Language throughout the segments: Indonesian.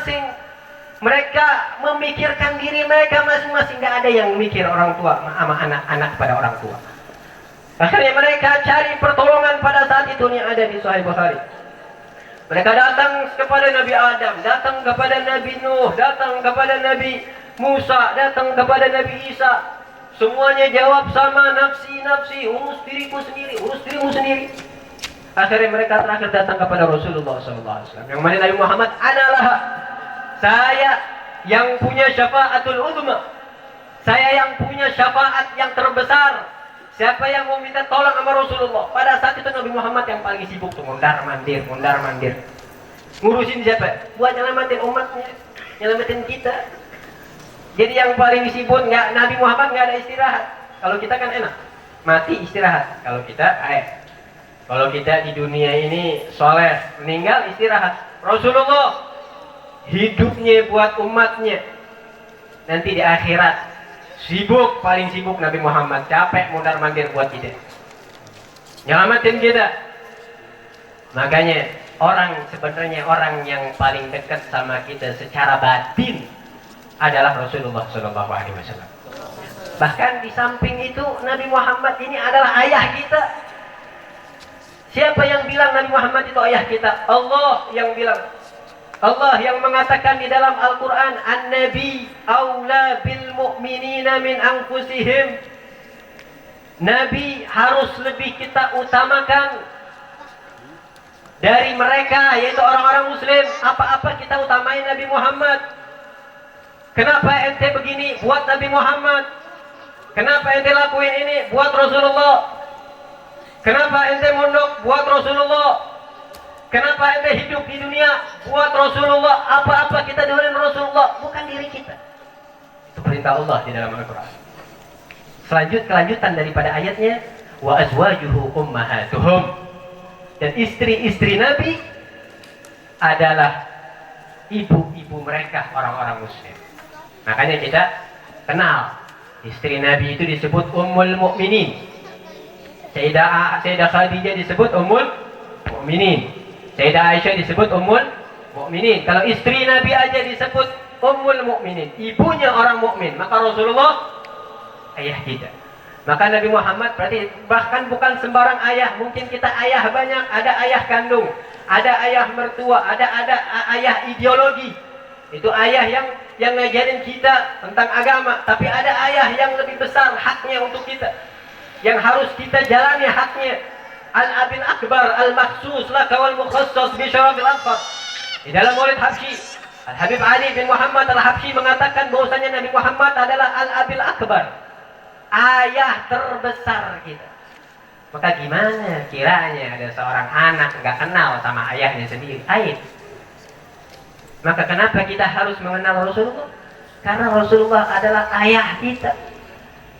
masing-masing mereka memikirkan diri mereka masing-masing, nggak ada yang mikir orang tua sama anak-anak pada orang tua. Akhirnya mereka cari pertolongan pada saat itu yang ada di Sahih Bukhari. Mereka datang kepada Nabi Adam, datang kepada Nabi Nuh, datang kepada Nabi Musa, datang kepada Nabi Isa. Semuanya jawab sama, nafsi, urus diriku sendiri, urus dirimu sendiri. Akhirnya mereka terakhir datang kepada Rasulullah SAW. Yang mana Nabi Muhammad adalah saya yang punya syafaatul uzma. Saya yang punya syafaat yang terbesar. Siapa yang mau minta tolong sama Rasulullah? Pada saat itu Nabi Muhammad yang paling sibuk tuh, mondar mandir. Ngurusin siapa? Buat nyelamatin umatnya, nyelamatin kita. Jadi yang paling sibuk Nabi Muhammad nggak ada istirahat. Kalau kita kan enak, mati istirahat. Kalau kita di dunia ini soleh, meninggal istirahat. Rasulullah hidupnya buat umatnya. Nanti di akhirat sibuk, paling sibuk Nabi Muhammad, capek mondar mandir buat kita, nyelamatin kita. Makanya sebenarnya orang yang paling dekat sama kita secara batin adalah Rasulullah SAW. Bahkan di samping itu Nabi Muhammad ini adalah ayah kita. Siapa yang bilang Nabi Muhammad itu ayah kita? Allah yang bilang. Allah yang mengatakan di dalam Al-Quran, An-Nabi awla bil mu'minina min anfusihim. Nabi harus lebih kita utamakan dari mereka, yaitu orang-orang muslim. Apa-apa kita utamain Nabi Muhammad. Kenapa ente begini buat Nabi Muhammad? Kenapa ente lakuin ini buat Rasulullah? Kenapa ente mondok buat Rasulullah? Kenapa ente hidup di dunia buat Rasulullah? Apa-apa kita dengerin Rasulullah, bukan diri kita. Itu perintah Allah di dalam Al-Quran. Kelanjutan daripada ayatnya, wa azwajuhu ummahatuhum. Dan istri-istri Nabi adalah ibu-ibu mereka, orang-orang muslim. Makanya kita kenal istri Nabi itu disebut Ummul Mukminin. Sayyidah Khadijah disebut Ummul Mukminin. Sayyidah Aisyah disebut Ummul Mukminin. Kalau istri Nabi aja disebut Ummul Mukminin, ibunya orang mukmin, maka Rasulullah ayah kita. Maka Nabi Muhammad berarti bahkan bukan sembarang ayah. Mungkin kita ayah banyak, ada ayah kandung, ada ayah mertua, ada ayah ideologi. Itu ayah yang ngajarin kita tentang agama. Tapi ada ayah yang lebih besar haknya untuk kita, yang harus kita jalani haknya. Al-Abil Akbar Al-Maksus Laka wal Mukhassas bi Syarafil Anfar. Di dalam Maulid Habsyi, Al-Habib Ali bin Muhammad Al-Habsyi mengatakan bahwasanya Nabi Muhammad adalah Al-Abil Akbar, ayah terbesar kita. Maka gimana kiranya ada seorang anak nggak kenal sama ayahnya sendiri? Aib. Maka kenapa kita harus mengenal Rasulullah? Karena Rasulullah adalah ayah kita,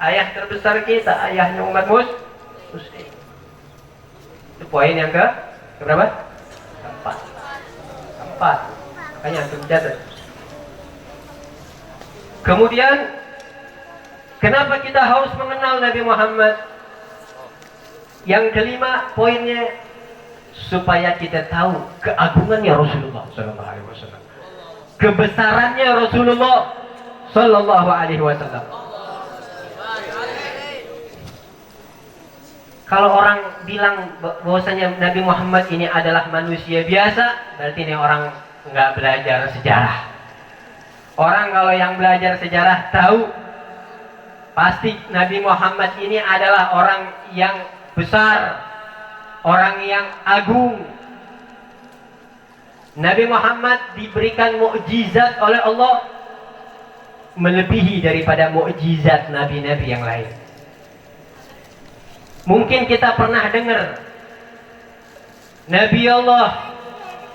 ayah terbesar kita, ayahnya umat muslim. Itu poin yang keberapa? Keempat. Makanya antum catat. Kemudian kenapa kita harus mengenal Nabi Muhammad? Yang kelima poinnya, supaya kita tahu keagungannya Rasulullah SAW, kebesarannya Rasulullah SAW. Kalau orang bilang bahwasanya Nabi Muhammad ini adalah manusia biasa, berarti ini orang nggak belajar sejarah. Orang kalau yang belajar sejarah tahu pasti Nabi Muhammad ini adalah orang yang besar, orang yang agung. Nabi Muhammad diberikan mukjizat oleh Allah melebihi daripada mukjizat nabi-nabi yang lain. Mungkin kita pernah dengar Nabi Allah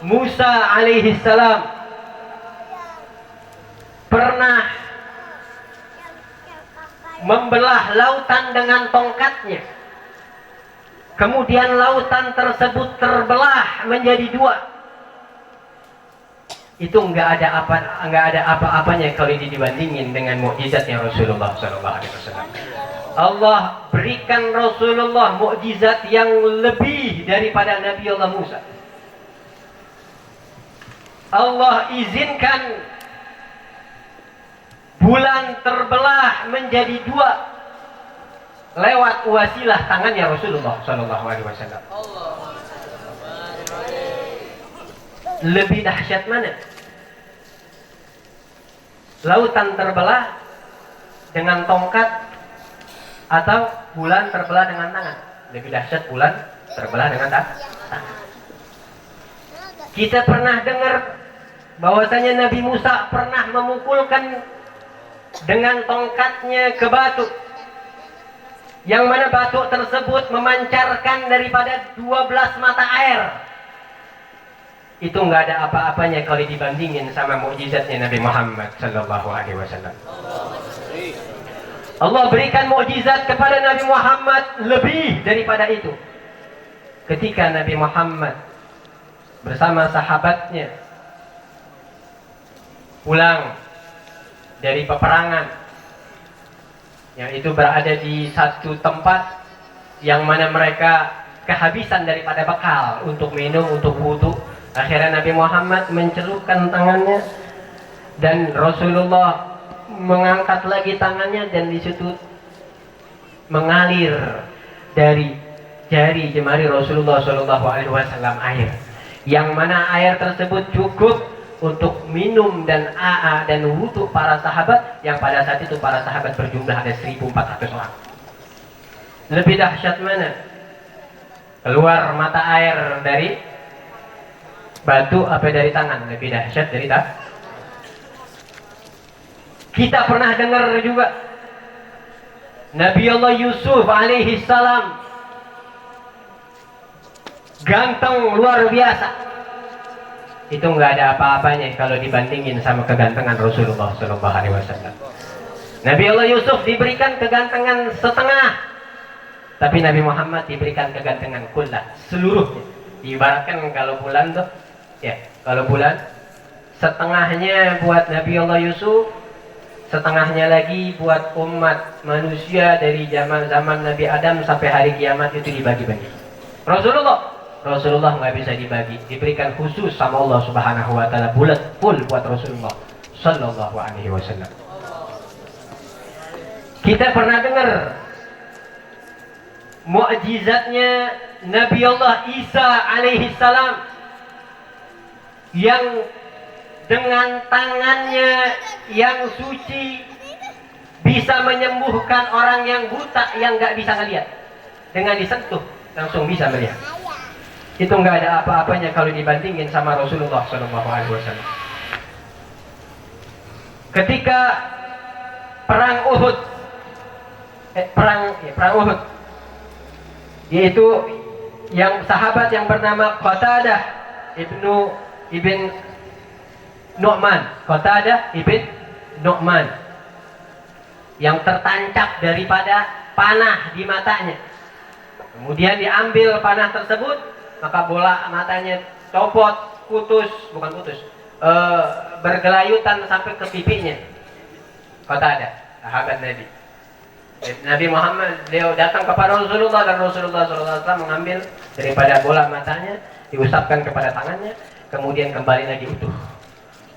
Musa alaihi salam pernah membelah lautan dengan tongkatnya. Kemudian lautan tersebut terbelah menjadi dua. Itu enggak ada apa-apanya kalau dibandingin dengan mukjizatnya Rasulullah SAW. Allah berikan Rasulullah mukjizat yang lebih daripada Nabi Allah Musa. Allah izinkan bulan terbelah menjadi dua lewat wasilah tangannya Rasulullah Sallallahu Alaihi Wasallam. Lebih dahsyat mana? Lautan terbelah dengan tongkat atau bulan terbelah dengan tangan? Lebih dahsyat bulan terbelah dengan tangan. Kita pernah dengar bahwasanya Nabi Musa pernah memukulkan dengan tongkatnya ke batu, yang mana batu tersebut memancarkan daripada 12 mata air. Itu nggak ada apa-apanya kalau dibandingin sama mukjizatnya Nabi Muhammad Sallallahu Alaihi Wasallam. Allah berikan mukjizat kepada Nabi Muhammad lebih daripada itu. Ketika Nabi Muhammad bersama sahabatnya pulang dari peperangan, yang itu berada di satu tempat yang mana mereka kehabisan daripada bekal untuk minum, untuk wudu. Akhirnya Nabi Muhammad mencelupkan tangannya dan Rasulullah mengangkat lagi tangannya, dan di situ mengalir dari jari jemari Rasulullah Shallallahu Alaihi Wasallam air, yang mana air tersebut cukup untuk minum dan wudu para sahabat, yang pada saat itu para sahabat berjumlah ada 1.400 orang. Lebih dahsyat mana? Keluar mata air dari batu apa dari tangan? Lebih dahsyat dari tangan. Kita pernah dengar juga Nabi Allah Yusuf alaihi salam ganteng luar biasa. Itu nggak ada apa-apanya kalau dibandingin sama kegantengan Rasulullah Sallallahu Alaihi Wasallam. Nabi Allah Yusuf diberikan kegantengan setengah, tapi Nabi Muhammad diberikan kegantengan kullah, seluruhnya. Ibaratkan kalau bulan tuh, ya kalau bulan setengahnya buat Nabi Allah Yusuf, setengahnya lagi buat umat manusia dari zaman Nabi Adam sampai hari kiamat, itu dibagi-bagi. Rasulullah nggak bisa dibagi, diberikan khusus sama Allah Subhanahu Wa Taala, bulat full buat Rasulullah Sallallahu Alaihi Wasallam. Kita pernah dengar mukjizatnya Nabi Allah Isa alaihi salam, yang dengan tangannya yang suci bisa menyembuhkan orang yang buta, yang nggak bisa ngelihat, dengan disentuh langsung bisa melihat. Itu nggak ada apa-apanya kalau dibandingin sama Rasulullah Shallallahu Alaihi Wasallam. Ketika perang Uhud, perang Uhud, yaitu yang sahabat yang bernama Qatadah ibn Nu'man, Qatadah ibn Nu'man, yang tertancap daripada panah di matanya. Kemudian diambil panah tersebut, maka bola matanya copot, bergelayutan sampai ke pipinya. Qatadah, sahabat Nabi. Nabi Muhammad, beliau datang kepada Rasulullah, dan Rasulullah SAW mengambil daripada bola matanya, diusapkan kepada tangannya, kemudian kembali lagi utuh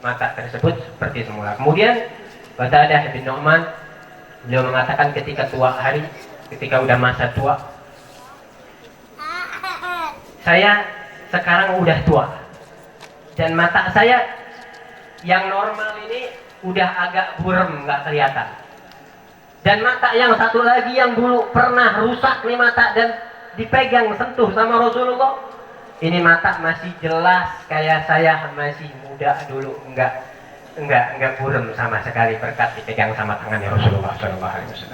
mata tersebut seperti semula. Kemudian Qatadah bin Nu'man, beliau mengatakan ketika udah masa tua, saya sekarang udah tua dan mata saya yang normal ini udah agak buram, nggak kelihatan. Dan mata yang satu lagi yang dulu pernah rusak nih mata dan dipegang sentuh sama Rasulullah, ini mata masih jelas kayak saya masih muda dulu, enggak buram sama sekali berkat dipegang sama tangannya Rasulullah SAW.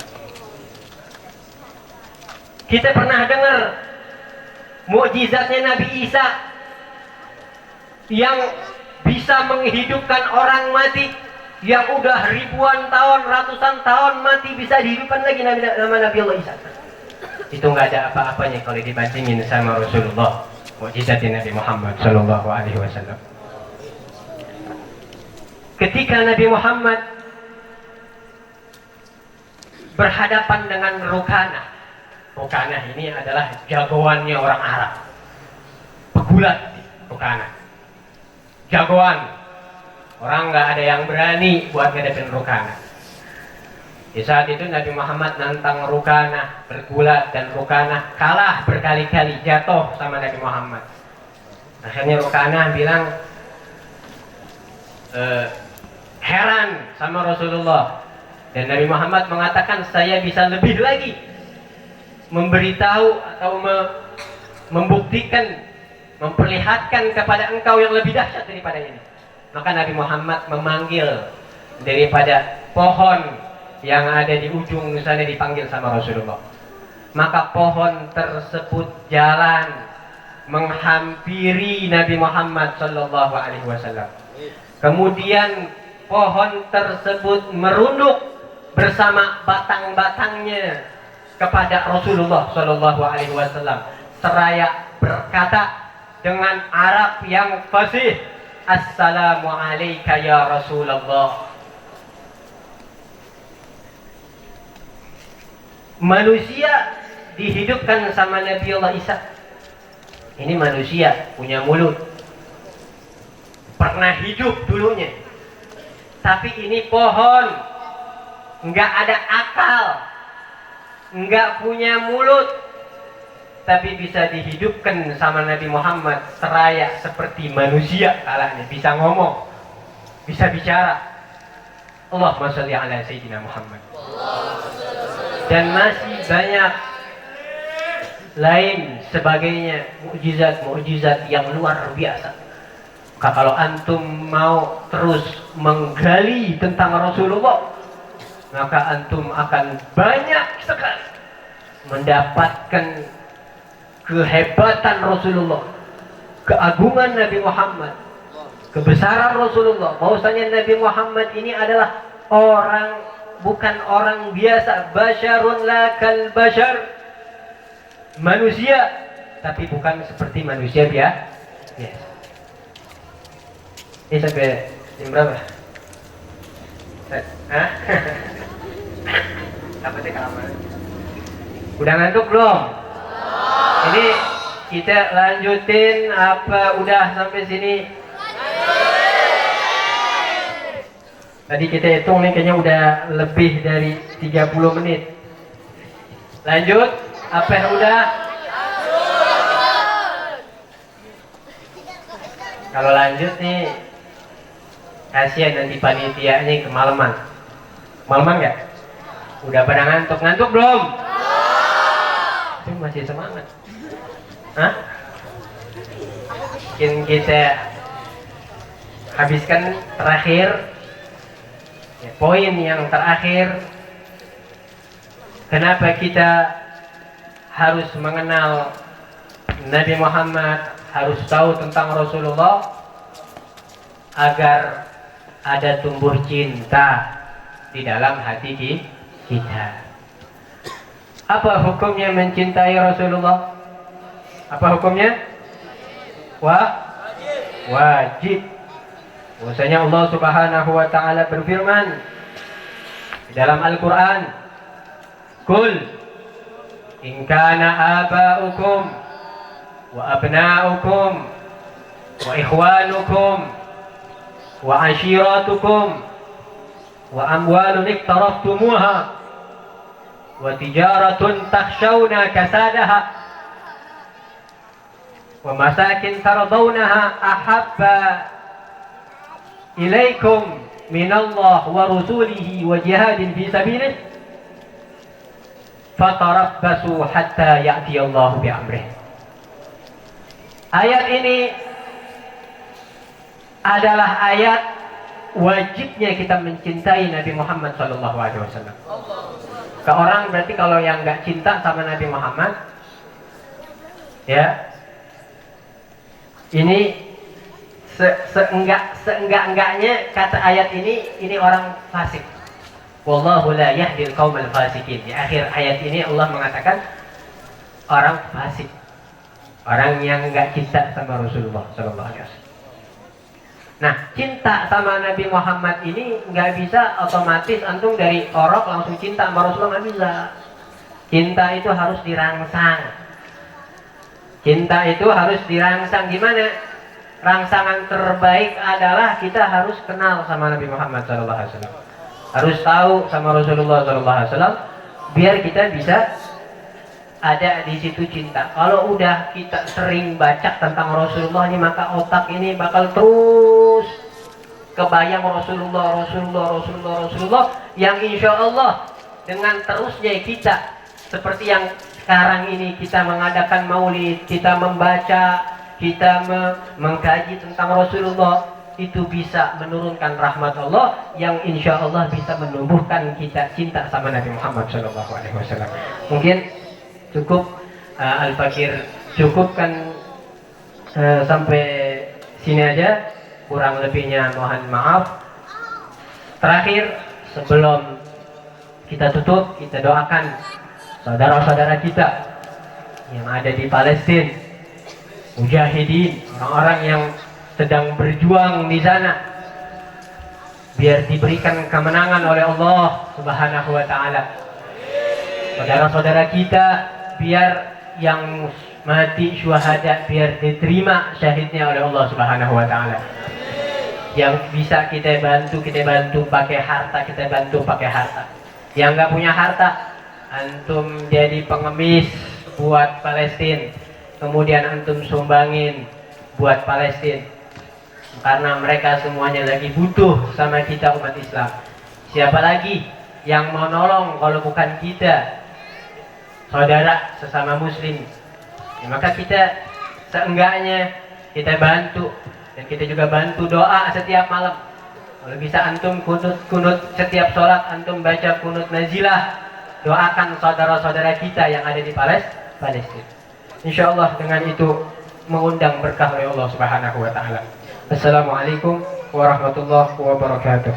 Kita pernah dengar mukjizatnya Nabi Isa yang bisa menghidupkan orang mati, yang udah ribuan tahun, ratusan tahun mati, bisa dihidupkan lagi nama Nabi Allah Isa. Itu nggak ada apa-apanya kalau dibandingin sama Rasulullah, mukjizatnya Nabi Muhammad Sallallahu Alaihi Wasallam. Ketika Nabi Muhammad berhadapan dengan Rukanah ini adalah jagoannya orang Arab, pegulat Rukanah, jagoan Orang nggak ada yang berani buat ngadepin Rukanah. Di saat itu Nabi Muhammad nantang Rukanah bergulat dan Rukanah kalah berkali-kali, jatuh sama Nabi Muhammad. Akhirnya Rukanah bilang heran sama Rasulullah, dan Nabi Muhammad mengatakan saya bisa lebih lagi memberitahu atau membuktikan, memperlihatkan kepada engkau yang lebih dahsyat daripada ini. Maka Nabi Muhammad memanggil daripada pohon yang ada di ujung sana, dipanggil sama Rasulullah. Maka pohon tersebut jalan menghampiri Nabi Muhammad sallallahu alaihi wasallam. Kemudian pohon tersebut merunduk bersama batang-batangnya kepada Rasulullah sallallahu alaihi wasallam, seraya berkata dengan Arab yang fasih, "Assalamu alayka ya Rasulullah." Manusia dihidupkan sama Nabi Allah Isa. Ini manusia punya mulut, pernah hidup dulunya. Tapi ini pohon, nggak ada akal, nggak punya mulut, tapi bisa dihidupkan sama Nabi Muhammad seraya seperti manusia kalahnya, bisa ngomong, bisa bicara. Allahumma sholli ala Sayyidina Muhammad. Dan masih banyak lain sebagainya, mukjizat-mukjizat yang luar biasa. Maka kalau antum mau terus menggali tentang Rasulullah, maka antum akan banyak sekali mendapatkan kehebatan Rasulullah, keagungan Nabi Muhammad, kebesaran Rasulullah. Bahwasanya Nabi Muhammad ini adalah orang, bukan orang biasa, basyarun la kal basyar, manusia tapi bukan seperti manusia biasa. Ini sampai jam berapa? Hah? Apa sih kamar? Udah ngantuk belum? Ini kita lanjutin apa udah sampai sini? Tadi kita hitung nih kayaknya udah lebih dari 30 menit. Lanjut? Apa yang udah? Kalau lanjut nih, kasihan nanti panitianya kemalaman. Kemalaman nggak? Udah pada ngantuk? Ngantuk belum? Itu masih semangat. Hah? Mungkin kita habiskan terakhir. Poin yang terakhir, kenapa kita harus mengenal Nabi Muhammad, harus tahu tentang Rasulullah, agar ada tumbuh cinta di dalam hati kita. Apa hukumnya mencintai Rasulullah? Apa hukumnya? Wajib. Bahwasanya Allah Subhanahu wa taala berfirman di dalam Al-Qur'an, "Qul in kana aba'ukum wa abna'ukum wa ikhwanukum wa ashiratukum wa amwalun iqtaraftumuha wa tijaratun takhshawna kasadaha wa masakin tardawnaha ahabba ilaikum minallah wa rusulihi wa jihadin fi sabilih fatarabbasu hatta ya'tiyallahu bi'amrih." Ayat ini adalah ayat wajibnya kita mencintai Nabi Muhammad SAW. Ke orang berarti kalau yang nggak cinta sama Nabi Muhammad, ya, ini seenggak-enggaknya kata ayat ini orang fasik. Wallahu la yahdil qaumal fasikin. Di akhir ayat ini Allah mengatakan orang fasik, orang yang enggak cinta sama Rasulullah sallallahu alaihi wasallam. Nah, cinta sama Nabi Muhammad ini enggak bisa otomatis antum dari orok langsung cinta sama Rasulullah, enggak bisa. Cinta itu harus dirangsang. Cinta itu harus dirangsang gimana? rangsangan terbaik adalah kita harus kenal sama Nabi Muhammad SAW. Harus tahu sama Rasulullah SAW biar kita bisa ada di situ cinta. Kalau udah kita sering baca tentang Rasulullah ini, maka otak ini bakal terus kebayang Rasulullah yang insya Allah dengan terusnya kita seperti yang sekarang ini kita mengadakan maulid, kita membaca, kita mengkaji tentang Rasulullah, itu bisa menurunkan rahmat Allah yang insya Allah bisa menumbuhkan kita cinta sama Nabi Muhammad SAW. Mungkin cukup Al-Fakir cukupkan sampai sini aja, kurang lebihnya mohon maaf. Terakhir sebelum kita tutup, kita doakan saudara-saudara kita yang ada di Palestina, mujahidin, orang-orang yang sedang berjuang di sana, biar diberikan kemenangan oleh Allah Subhanahu wa taala. Saudara-saudara kita biar yang mati syuhada biar diterima syahidnya oleh Allah Subhanahu wa taala. Yang bisa kita bantu pakai harta, kita bantu pakai harta. Yang nggak punya harta, antum jadi pengemis buat Palestina, kemudian antum sumbangin buat Palestina, karena mereka semuanya lagi butuh sama kita umat Islam. Siapa lagi yang mau nolong kalau bukan kita, saudara sesama muslim? Ya, maka kita seenggaknya kita bantu, dan kita juga bantu doa setiap malam. Kalau bisa antum kunut setiap sholat, antum baca kunut nazilah, doakan saudara-saudara kita yang ada di Palestina. Insya Allah dengan itu mengundang berkah oleh Allah Subhanahu wa taala. Assalamualaikum warahmatullahi wabarakatuh.